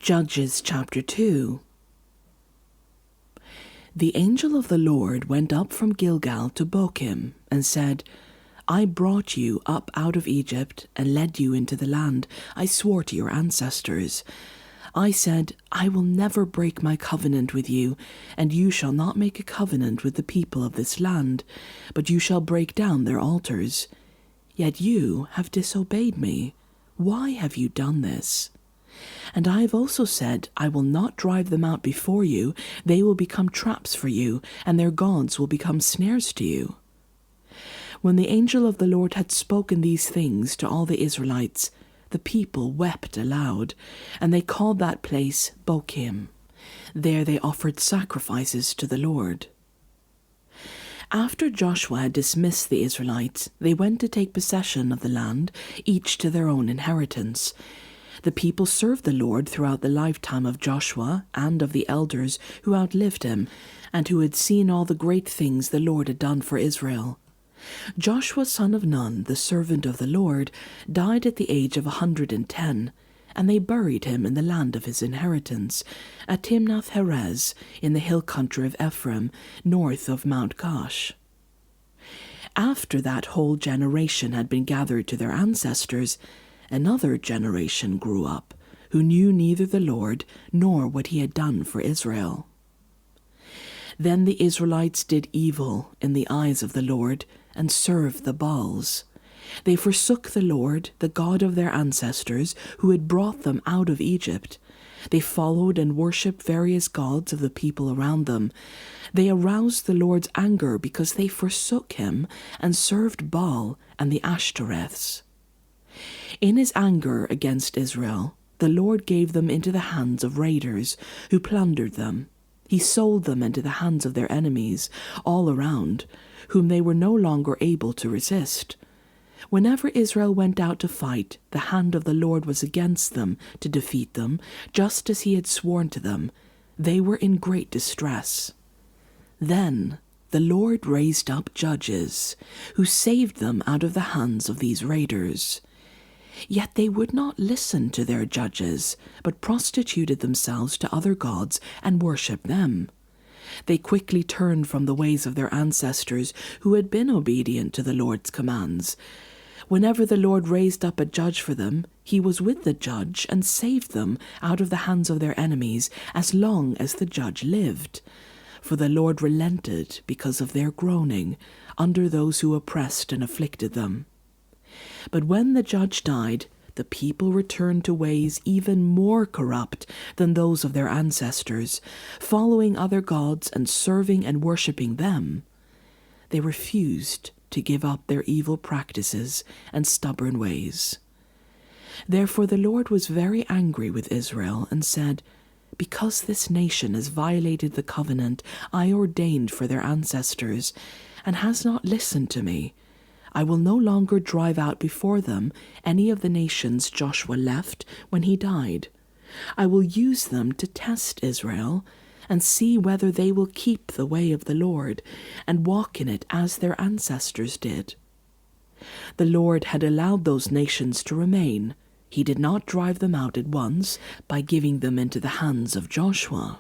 Judges chapter 2. The angel of the Lord went up from Gilgal to Bochim, and said, I brought you up out of Egypt, and led you into the land I swore to your ancestors. I said, I will never break my covenant with you, and you shall not make a covenant with the people of this land, but you shall break down their altars. Yet you have disobeyed me. Why have you done this? And I have also said, I will not drive them out before you. They will become traps for you, and their gods will become snares to you. When the angel of the Lord had spoken these things to all the Israelites, the people wept aloud, and they called that place Bochim. There they offered sacrifices to the Lord. After Joshua had dismissed the Israelites, they went to take possession of the land, each to their own inheritance. The people served the Lord throughout the lifetime of Joshua and of the elders who outlived him, and who had seen all the great things the Lord had done for Israel. Joshua son of Nun, the servant of the Lord, died at the age of 110, and they buried him in the land of his inheritance, at Timnath-Heres, in the hill country of Ephraim, north of Mount Gaash. After that whole generation had been gathered to their ancestors, another generation grew up, who knew neither the Lord nor what he had done for Israel. Then the Israelites did evil in the eyes of the Lord, and served the Baals. They forsook the Lord, the God of their ancestors, who had brought them out of Egypt. They followed and worshipped various gods of the people around them. They aroused the Lord's anger because they forsook him and served Baal and the Ashtoreths. In his anger against Israel, the Lord gave them into the hands of raiders, who plundered them. He sold them into the hands of their enemies, all around, whom they were no longer able to resist. Whenever Israel went out to fight, the hand of the Lord was against them to defeat them, just as he had sworn to them. They were in great distress. Then the Lord raised up judges, who saved them out of the hands of these raiders. Yet they would not listen to their judges, but prostituted themselves to other gods and worshipped them. They quickly turned from the ways of their ancestors, who had been obedient to the Lord's commands. Whenever the Lord raised up a judge for them, he was with the judge and saved them out of the hands of their enemies as long as the judge lived. For the Lord relented because of their groaning under those who oppressed and afflicted them. But when the judge died, the people returned to ways even more corrupt than those of their ancestors, following other gods and serving and worshipping them. They refused to give up their evil practices and stubborn ways. Therefore the Lord was very angry with Israel and said, Because this nation has violated the covenant I ordained for their ancestors, and has not listened to me, I will no longer drive out before them any of the nations Joshua left when he died. I will use them to test Israel and see whether they will keep the way of the Lord and walk in it as their ancestors did. The Lord had allowed those nations to remain. He did not drive them out at once by giving them into the hands of Joshua.